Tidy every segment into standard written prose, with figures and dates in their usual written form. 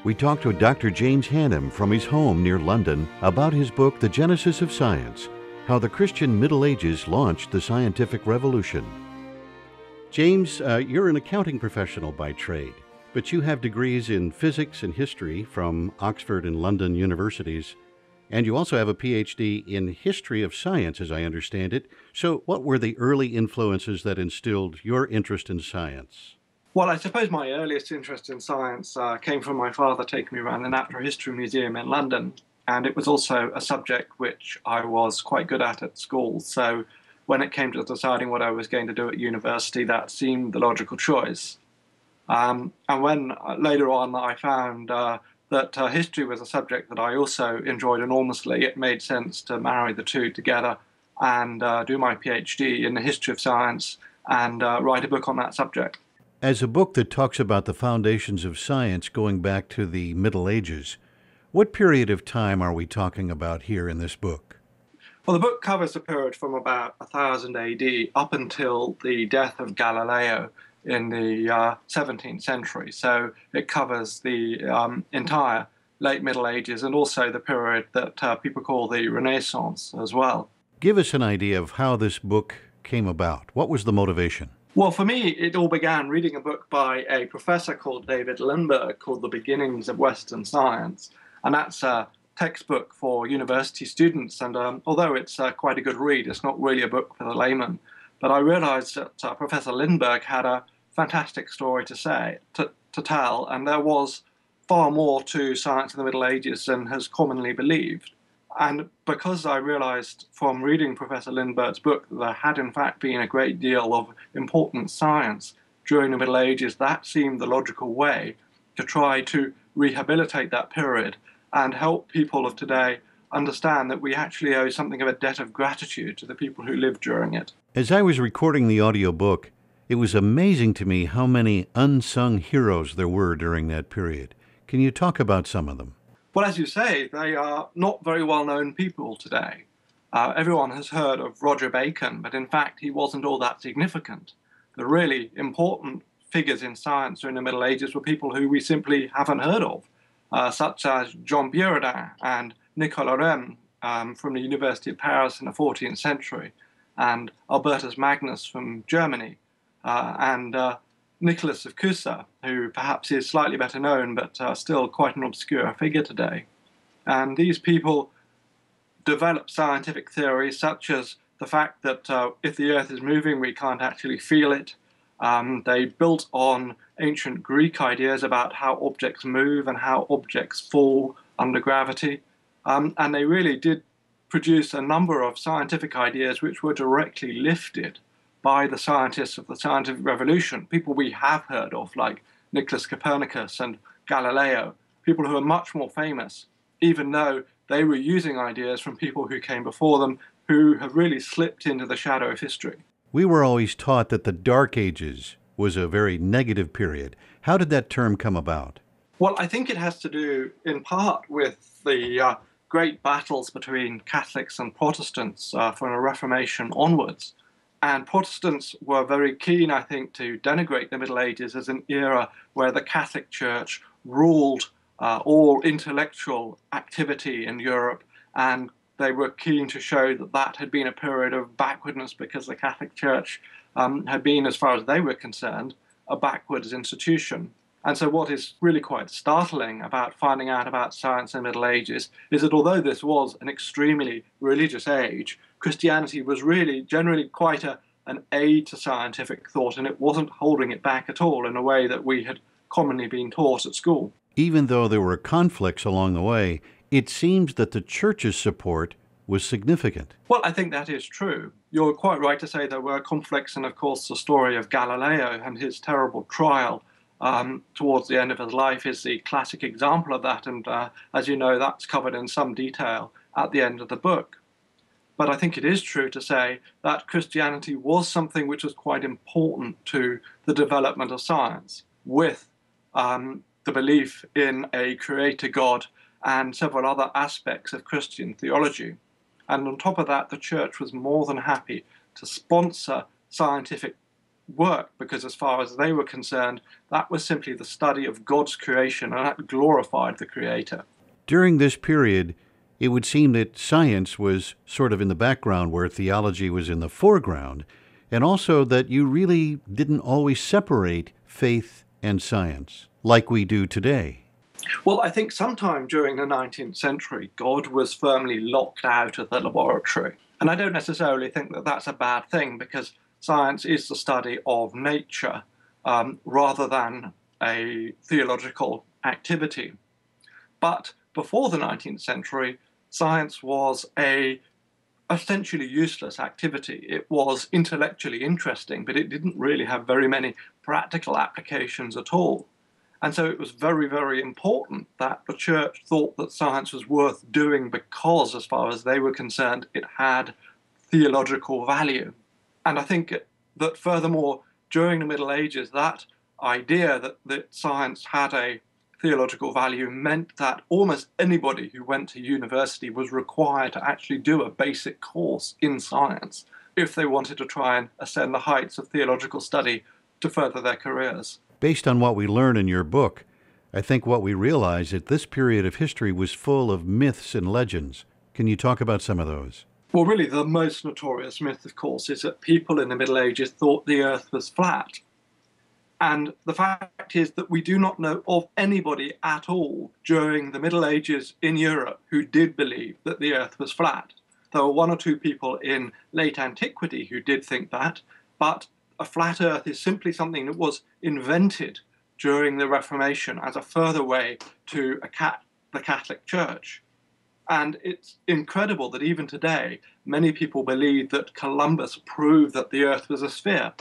We talked with Dr. James Hannam from his home near London about his book, The Genesis of Science, How the Christian Middle Ages Launched the Scientific Revolution. James, you're an accounting professional by trade, but you have degrees in physics and history from Oxford and London universities, and you also have a PhD in history of science, as I understand it. So what were the early influences that instilled your interest in science? Well, I suppose my earliest interest in science came from my father taking me around the Natural History Museum in London, and it was also a subject which I was quite good at school. So when it came to deciding what I was going to do at university, that seemed the logical choice. And when later on I found that history was a subject that I also enjoyed enormously, it made sense to marry the two together and do my PhD in the history of science and write a book on that subject. As a book that talks about the foundations of science going back to the Middle Ages, what period of time are we talking about here in this book? Well, the book covers the period from about 1000 AD up until the death of Galileo in the 17th century. So it covers the entire late Middle Ages and also the period that people call the Renaissance as well. Give us an idea of how this book came about. What was the motivation? Well, for me, it all began reading a book by a professor called David Lindbergh called The Beginnings of Western Science. And that's a textbook for university students. And although it's quite a good read, it's not really a book for the layman. But I realized that Professor Lindbergh had a fantastic story to tell, and there was far more to science in the Middle Ages than has commonly believed. And because I realized from reading Professor Lindbergh's book that there had in fact been a great deal of important science during the Middle Ages, that seemed the logical way to try to rehabilitate that period and help people of today understand that we actually owe something of a debt of gratitude to the people who lived during it. As I was recording the audiobook, it was amazing to me how many unsung heroes there were during that period. Can you talk about some of them? Well, as you say, they are not very well-known people today. Everyone has heard of Roger Bacon, but in fact he wasn't all that significant. The really important figures in science during the Middle Ages were people who we simply haven't heard of, such as Jean Buridan and Nicolas Rem from the University of Paris in the 14th century, and Albertus Magnus from Germany, and Nicholas of Cusa, who perhaps is slightly better known, but still quite an obscure figure today. And these people developed scientific theories such as the fact that if the Earth is moving, we can't actually feel it. They built on ancient Greek ideas about how objects move and how objects fall under gravity. And they really did produce a number of scientific ideas which were directly lifted by the scientists of the scientific revolution, people we have heard of, like Nicholas Copernicus and Galileo, people who are much more famous, even though they were using ideas from people who came before them, who have really slipped into the shadow of history. We were always taught that the Dark Ages was a very negative period. How did that term come about? Well, I think it has to do in part with the great battles between Catholics and Protestants from the Reformation onwards. And Protestants were very keen, I think, to denigrate the Middle Ages as an era where the Catholic Church ruled all intellectual activity in Europe, and they were keen to show that that had been a period of backwardness because the Catholic Church had been, as far as they were concerned, a backwards institution. And so what is really quite startling about finding out about science in the Middle Ages is that although this was an extremely religious age, Christianity was really generally quite an aid to scientific thought, and it wasn't holding it back at all in a way that we had commonly been taught at school. Even though there were conflicts along the way, it seems that the church's support was significant. Well, I think that is true. You're quite right to say there were conflicts, and of course the story of Galileo and his terrible trial towards the end of his life is the classic example of that, and as you know, that's covered in some detail at the end of the book. But I think it is true to say that Christianity was something which was quite important to the development of science, with the belief in a creator God and several other aspects of Christian theology. And on top of that, the church was more than happy to sponsor scientific work, because as far as they were concerned, that was simply the study of God's creation, and that glorified the Creator. During this period, it would seem that science was sort of in the background where theology was in the foreground, and also that you really didn't always separate faith and science like we do today. Well, I think sometime during the 19th century, God was firmly locked out of the laboratory. And I don't necessarily think that that's a bad thing, because science is the study of nature rather than a theological activity. But before the 19th century, science was a essentially useless activity. It was intellectually interesting, but it didn't really have very many practical applications at all. And so it was very, very important that the church thought that science was worth doing because, as far as they were concerned, it had theological value. And I think that furthermore, during the Middle Ages, that idea that science had a theological value meant that almost anybody who went to university was required to actually do a basic course in science if they wanted to try and ascend the heights of theological study to further their careers. Based on what we learn in your book, I think what we realize that this period of history was full of myths and legends. Can you talk about some of those? Well, really, the most notorious myth, of course, is that people in the Middle Ages thought the earth was flat. And the fact is that we do not know of anybody at all during the Middle Ages in Europe who did believe that the earth was flat. There were one or two people in late antiquity who did think that, but a flat earth is simply something that was invented during the Reformation as a further way to the Catholic Church. And it's incredible that even today, many people believe that Columbus proved that the earth was a sphere.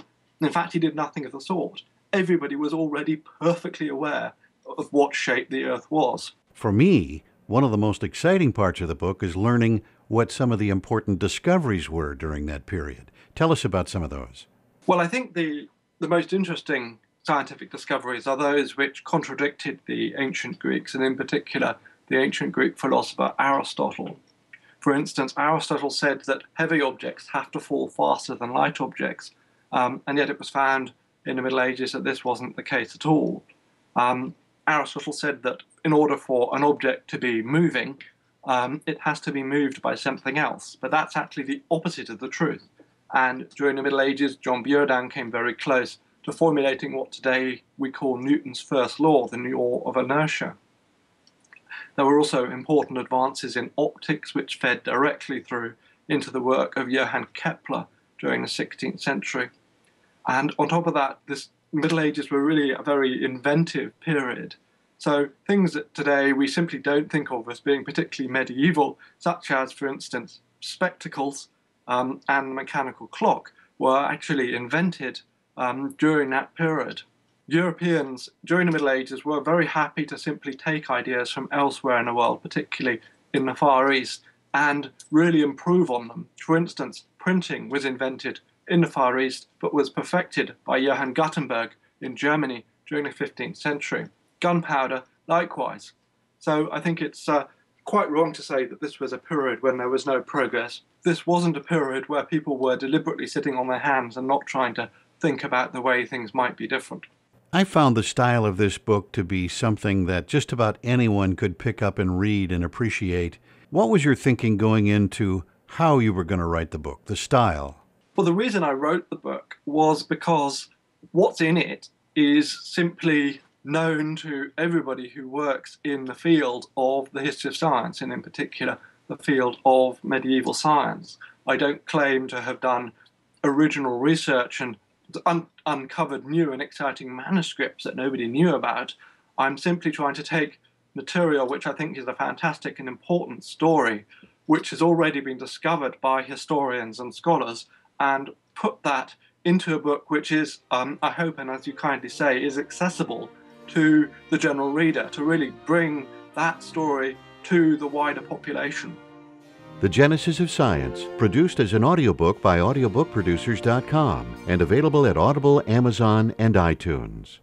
In fact, he did nothing of the sort. Everybody was already perfectly aware of what shape the earth was. For me, one of the most exciting parts of the book is learning what some of the important discoveries were during that period. Tell us about some of those. Well, I think the most interesting scientific discoveries are those which contradicted the ancient Greeks, and in particular, the ancient Greek philosopher Aristotle. For instance, Aristotle said that heavy objects have to fall faster than light objects, and yet it was found in the Middle Ages that this wasn't the case at all. Aristotle said that in order for an object to be moving, it has to be moved by something else, but that's actually the opposite of the truth. And during the Middle Ages, John Buridan came very close to formulating what today we call Newton's first law, the law of inertia. There were also important advances in optics, which fed directly through into the work of Johann Kepler during the 16th century. And on top of that, this Middle Ages were really a very inventive period. So things that today we simply don't think of as being particularly medieval, such as, for instance, spectacles and the mechanical clock, were actually invented during that period. Europeans during the Middle Ages were very happy to simply take ideas from elsewhere in the world, particularly in the Far East, and really improve on them. For instance, printing was invented in the Far East, but was perfected by Johann Gutenberg in Germany during the 15th century. Gunpowder, likewise. So I think it's quite wrong to say that this was a period when there was no progress. This wasn't a period where people were deliberately sitting on their hands and not trying to think about the way things might be different. I found the style of this book to be something that just about anyone could pick up and read and appreciate. What was your thinking going into how you were going to write the book, the style? Well, the reason I wrote the book was because what's in it is simply known to everybody who works in the field of the history of science, and in particular the field of medieval science. I don't claim to have done original research and uncovered new and exciting manuscripts that nobody knew about. I'm simply trying to take material which I think is a fantastic and important story, which has already been discovered by historians and scholars, and put that into a book which is, I hope, and as you kindly say, is accessible to the general reader, to really bring that story to the wider population. The Genesis of Science, produced as an audiobook by audiobookproducers.com and available at Audible, Amazon, and iTunes.